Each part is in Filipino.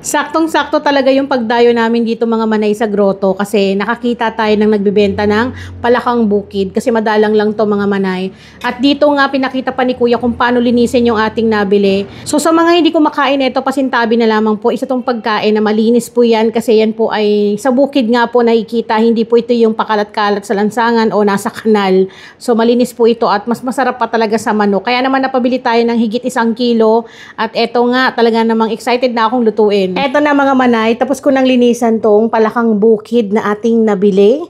Saktong-sakto talaga yung pagdayo namin dito mga manay sa grotto kasi nakakita tayo ng nagbebenta ng palakang bukid kasi madalang lang to mga manay. At dito nga pinakita pa ni Kuya kung paano linisin yung ating nabili. So sa mga hindi kumakain ito, pasintabi na lamang po, isa tong pagkain na malinis po yan kasi yan po ay sa bukid nga po nakikita, hindi po ito yung pakalat-kalat sa lansangan o nasa kanal. So malinis po ito at mas masarap pa talaga sa manok. Kaya naman napabili tayo ng higit 1 kilo at eto nga talaga namang excited na akong lutuin. Eto na mga manay, tapos ko nang linisan tong palakang bukid na ating nabili.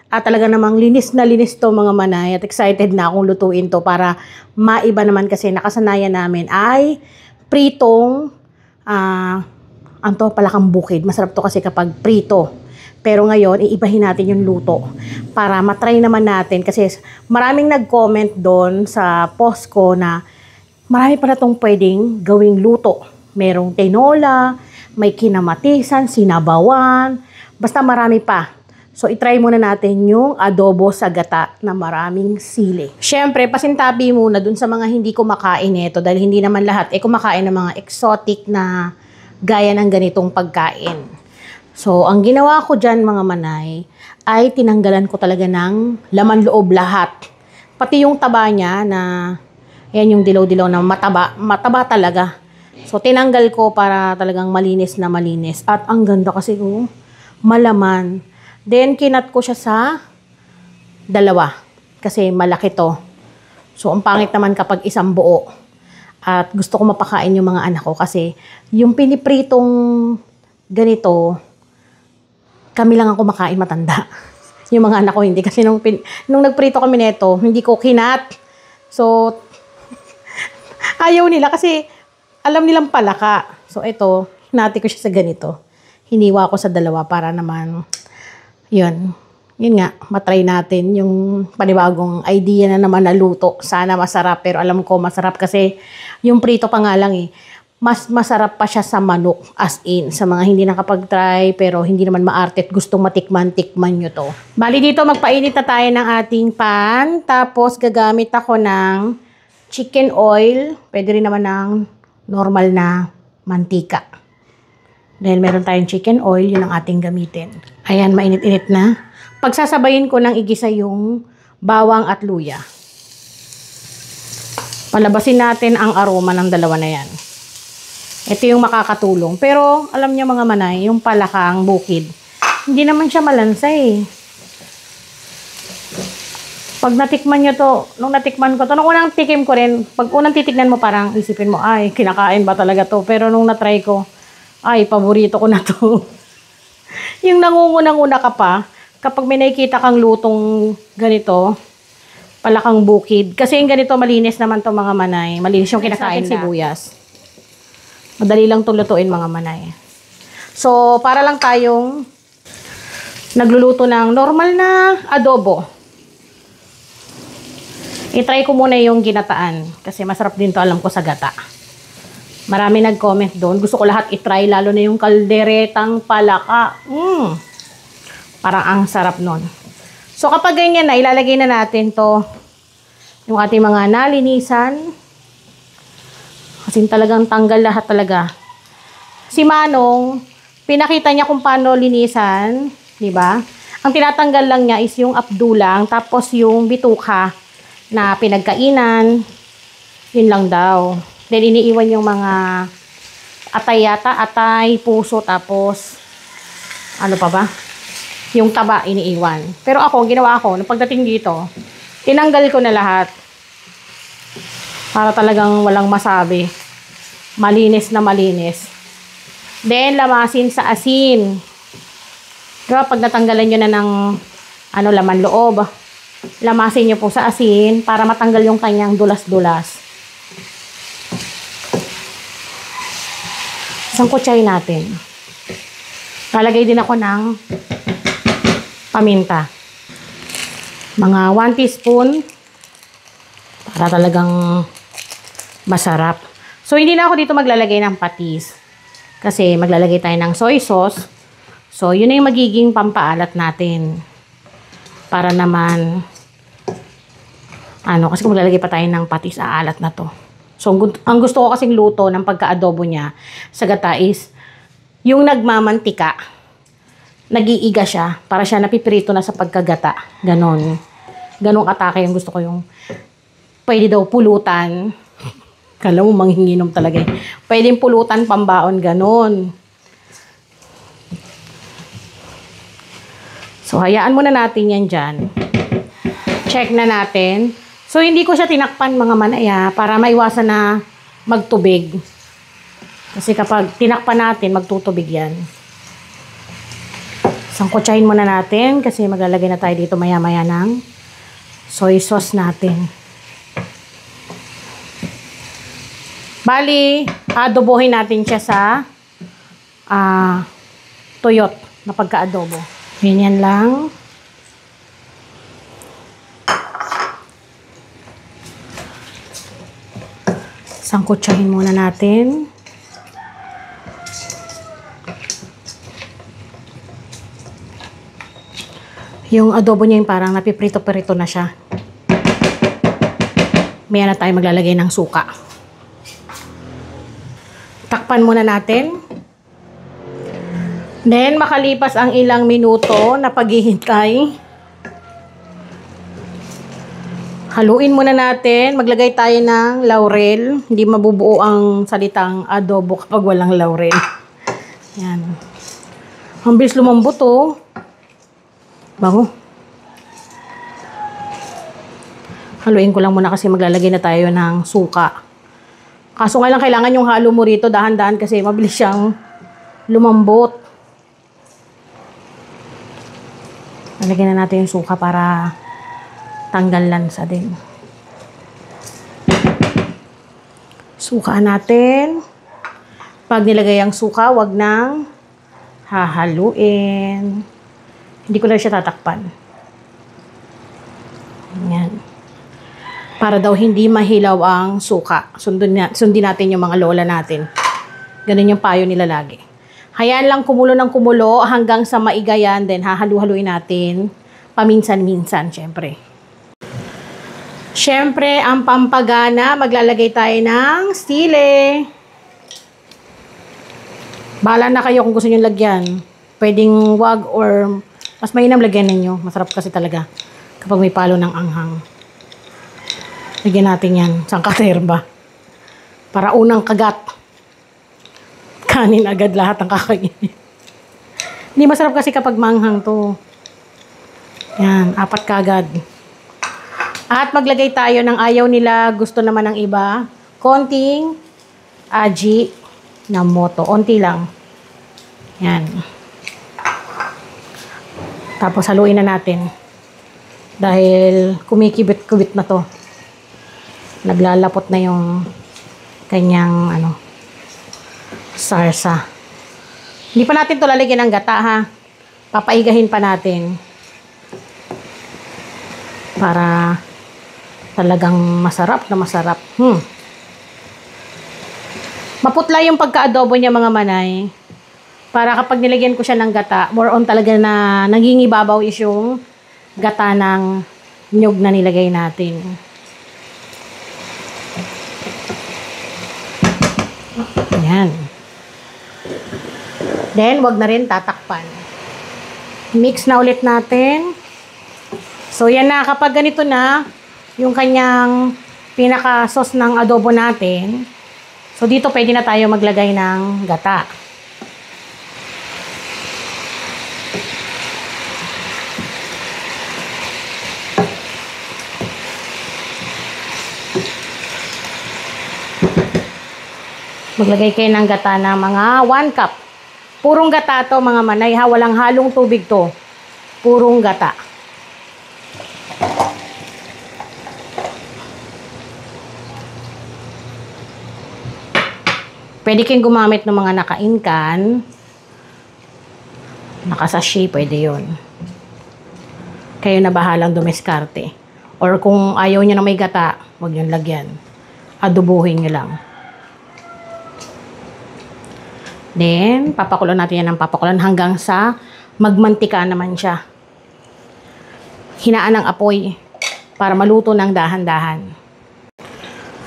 At talaga namang linis na linis to mga manay. At excited na akong lutuin to para maiba naman kasi nakasanayan namin ay pritong palakang bukid. Masarap to kasi kapag prito. Pero ngayon, iibahin natin yung luto para matry naman natin. Kasi maraming nag-comment doon sa post ko na marami pala tong pwedeng gawing luto. Merong tinola, may kinamatisan, sinabawan, basta marami pa. So, itry muna natin yung adobo sa gata na maraming sili. Siyempre, pasintabi muna dun sa mga hindi kumakain ito dahil hindi naman lahat kumakain ng mga exotic na gaya ng ganitong pagkain. So, ang ginawa ko dyan mga manay ay tinanggalan ko talaga ng laman loob lahat. Pati yung taba niya na, yan yung dilaw-dilaw na mataba talaga. So, tinanggal ko para talagang malinis na malinis. At ang ganda kasi malaman. Then, kinat ko siya sa 2. Kasi malaki to. So, ang pangit naman kapag isang buo. At gusto ko mapakain yung mga anak ko kasi yung pinipritong ganito, kami lang ang kumakain matanda. Yung mga anak ko hindi. Kasi nung nagprito kami nito, hindi ko kinat. So, ayaw nila kasi alam nilang palaka. So, ito, hinati ko siya sa ganito. Hiniwa ko sa 2 para naman, yun nga, matry natin yung panibagong idea na naman na luto. Sana masarap, pero alam ko masarap kasi yung prito pa nga lang mas masarap pa siya sa manok as in. Sa mga hindi nakapag-try, pero hindi naman maarte at gustong matikman nyo to. Bali dito, magpainit na tayo ng ating pan. Tapos, gagamit ako ng chicken oil. Pwede rin naman ng normal na mantika. Dahil meron tayong chicken oil, yun ang ating gamitin. Ayan, mainit-init na. Pagsasabayin ko ng igisa yung bawang at luya. Palabasin natin ang aroma ng 2 na yan. Ito yung makakatulong. Pero, alam niyo mga manay, yung palakang bukid, hindi naman siya malansa eh. Pag natikman nyo to, nung natikman ko to, nung unang tikim ko rin, pag unang titignan mo parang isipin mo, ay, kinakain ba talaga to? Pero nung natry ko, ay, paborito ko na to. Yung nangungunang-una ka pa, kapag may nakikita kang lutong ganito, palakang bukid, kasi yung ganito malinis naman to mga manay. Malinis yung kinakain na sibuyas. Madali lang to lutuin mga manay. So, para lang tayong nagluluto ng normal na adobo. I-try ko muna yung ginataan kasi masarap din to alam ko sa gata. Marami nag-comment doon. Gusto ko lahat i-try lalo na yung kalderetang palaka. Parang ang sarap nun. So kapag ganyan na, ilalagay na natin to yung ating mga nalinisan. Kasi talagang tanggal lahat talaga. Si Manong, pinakita niya kung paano linisan. Diba? Ang tinatanggal lang niya is yung abdulang tapos yung bituka na pinagkainan, yun lang daw. Then, iniiwan yung mga atay, puso, tapos, ano pa ba? Yung taba, iniiwan. Pero ako, ginawa ko, nung pagdating dito, tinanggal ko na lahat. Para talagang walang masabi. Malinis na malinis. Then, lamasin sa asin. Diba, pag natanggalan nyo na ng laman loob, lamasin nyo po sa asin para matanggal yung kanyang dulas-dulas. Isang kutsay natin. Lalagay din ako ng paminta. Mga 1 teaspoon para talagang masarap. So, hindi na ako dito maglalagay ng patis. Kasi maglalagay tayo ng soy sauce. So, yun na yung magiging pampaalat natin. Para naman kasi kung maglalagay pa tayo ng patis, aalat na to. So, ang gusto ko kasing luto ng pagka-adobo niya sa gata is yung nagmamantika, nag-iiga siya, para siya napiprito na sa pagkagata. Ganon. Ganong atake yung gusto ko, yung pwede daw pulutan. Kala mo manghinginom talaga eh. Pwedeng pulutan, pambaon, ganon. So, hayaan muna natin yan dyan. Check na natin. So, hindi ko siya tinakpan mga manaya para maiwasan na magtubig. Kasi kapag tinakpan natin, magtutubig yan. Sangkutsahin muna natin kasi maglalagay na tayo dito maya-maya ng soy sauce natin. Bali, adobohin natin siya sa tuyot na pagka-adobo. Ganyan lang. Sangkutsahin muna natin. Yung adobo niya yung parang napiprito-prito na siya. Maya na tayo maglalagay ng suka. Takpan muna natin. Then, makalipas ang ilang minuto na paghihintay, haluin muna natin. Maglagay tayo ng laurel. Hindi mabubuo ang salitang adobo kapag walang laurel. Yan. Ang bilis lumambot oh. Bango. Haluin ko lang muna kasi maglalagay na tayo ng suka. Kaso nga lang kailangan yung halo mo rito dahan-dahan kasi mabilis siyang lumambot. Lalagyan na natin yung suka para tanggal lansa din. Suka natin. Pag nilagay ang suka, wag nang hahaluin. Hindi ko na siya tatakpan. Ayan. Para daw hindi mahilaw ang suka. Sundin natin yung mga lola natin. Ganun yung payo nila lagi. Hayaan lang kumulo ng kumulo hanggang sa maigayan. Then hahalu-haluin natin. Paminsan-minsan, syempre. Syempre, ang pampagana, maglalagay tayo ng sili. Bahala na kayo kung gusto nyo lagyan. Pwedeng wag or mas mainam lagyan ninyo. Masarap kasi talaga kapag may palo ng anghang. Lagyan natin yan. Sangkaterba. Para unang kagat. Kanin agad lahat ang kakainin. Hindi masarap kasi kapag manghang to. Yan. 4 kagad. At maglagay tayo ng ayaw nila. Gusto naman ng iba. Konting aji na moto. Onti lang. Yan. Tapos haluin na natin. Dahil kumikibit-kubit na to. Naglalapot na yung kanyang sarsa. Hindi pa natin to lalagyan ng gata ha. Papaigahin pa natin. Para talagang masarap na masarap. Maputla yung pagka-adobo niya mga manay. Para kapag nilagyan ko siya ng gata, more on talaga na nangingibabaw is yung gata ng nyug na nilagay natin. Ayan. Then, wag na rin tatakpan. Mix na ulit natin. So, yan na. Kapag ganito na, yung kanyang pinaka-sauce ng adobo natin, so, dito pwede na tayo maglagay ng gata. Maglagay kayo ng gata na mga 1 cup. Purong gata to mga manay ha. Walang halong tubig to. Purong gata. Pwede kayong gumamit ng mga naka-inkan. Naka-sachet, pwede yun. Kayo na bahalang dumiskarte. Or kung ayaw nyo na may gata, huwag nyo lagyan. Adobohin nyo lang. Then, papakulan natin yan ng papakulan hanggang sa magmantika naman siya. Hinaan ng apoy para maluto ng dahan-dahan.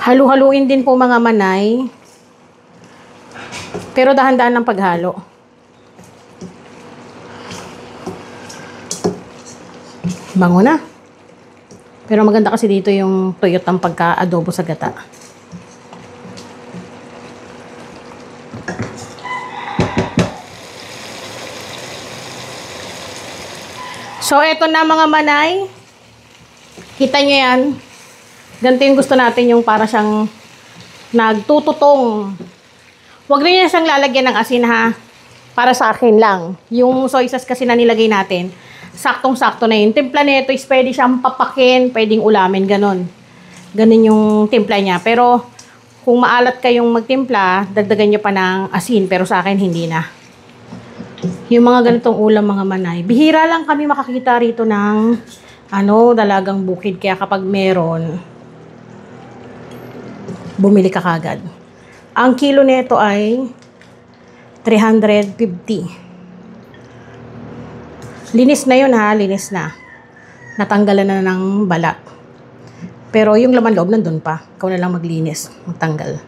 Halu-haluin din po mga manay. Pero dahan-dahan ng paghalo. Bango na. Pero maganda kasi dito yung tuyot ng pagka-adobo sa gata. So, eto na mga manay. Kita nyo yan. Ganito yung gusto natin, yung para siyang nagtututong. Huwag rin yan siyang lalagyan ng asin ha. Para sa akin lang. Yung soy sauce kasi na nilagay natin, saktong-sakto na yun. Timpla nito is pwede siyang papakin, pwedeng ulamin, ganon. Ganon yung timpla niya. Pero, kung maalat kayong magtimpla, dagdagan nyo pa ng asin. Pero sa akin, hindi na. Yung mga ganitong ulam, mga manay. Bihira lang kami makakita rito ng, dalagang bukid. Kaya kapag meron, bumili ka kagad. Ang kilo nito ay 350. Linis na yun ha, linis na. Natanggalan na ng balat. Pero yung laman loob nandun pa. Ikaw na lang maglinis, magtanggal.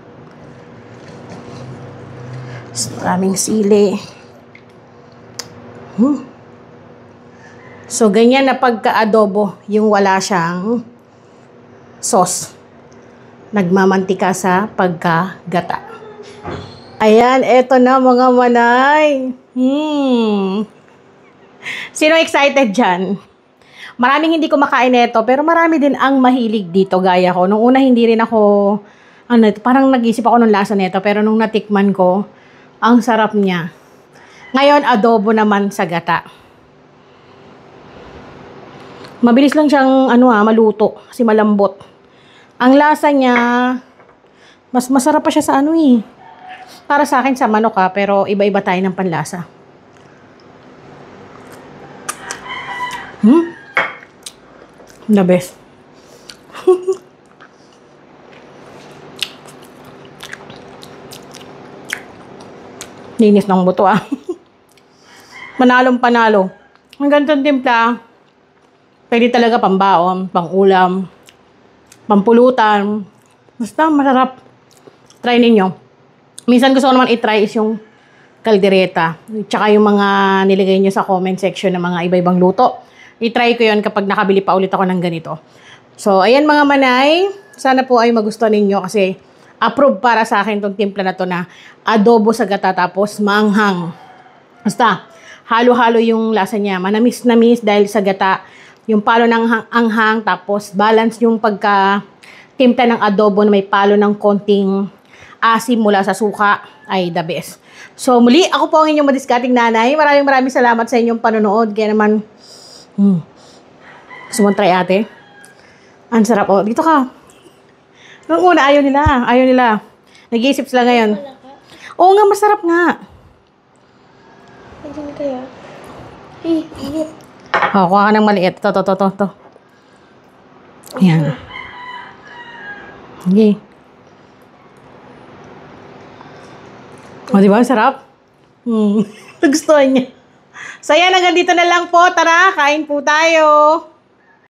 Maraming sili. So, ganyan na pagka-adobo, yung wala siyang sauce. Nagmamantika sa pagkagata. Ayan, eto na mga manay. Sino excited dyan? Maraming hindi kumakain nito, pero marami din ang mahilig dito gaya ko. Nung una hindi rin ako, parang nag-isip ako ng lasa nito, pero nung natikman ko, ang sarap niya. Ngayon, adobo naman sa gata. Mabilis lang siyang maluto kasi malambot. Ang lasa niya, mas masarap pa siya sa para sa akin sa manok pero iba-iba tayo ng panlasa. The best. Linis ng buto Manalong panalo. Ang ganitong timpla, pwede talaga pambaon, pang-ulam, pampulutan. Basta masarap. Try ninyo. Minsan gusto ko naman i-try is yung kaldereta. Tsaka yung mga niligay nyo sa comment section ng mga iba-ibang luto. I-try ko yun kapag nakabili pa ulit ako ng ganito. So, ayan mga manay. Sana po ay magustuhan ninyo kasi approve para sa akin tong timpla na to na adobo sa gata tapos maanghang. Basta, halo-halo yung lasa niya. Manamis-namis dahil sa gata. Yung palo ng anghang tapos balance yung pagka-timpla ng adobo na may palo ng konting asim mula sa suka ay the best. So muli, ako po ang inyong madiscarding nanay. Maraming salamat sa inyong panonood. Kaya naman, gusto mong try ate? Ang sarap. Dito ka. Noong una, ayaw nila. Nag-iisip sila ngayon. Oo nga, masarap nga. Hindi kaya. Init. Kuha ka ng maliit. To. Ayan. Okay. Diba? Sarap? Nagustuhan niya. So, ayan, hanggang dito na lang po. Tara, kain po tayo.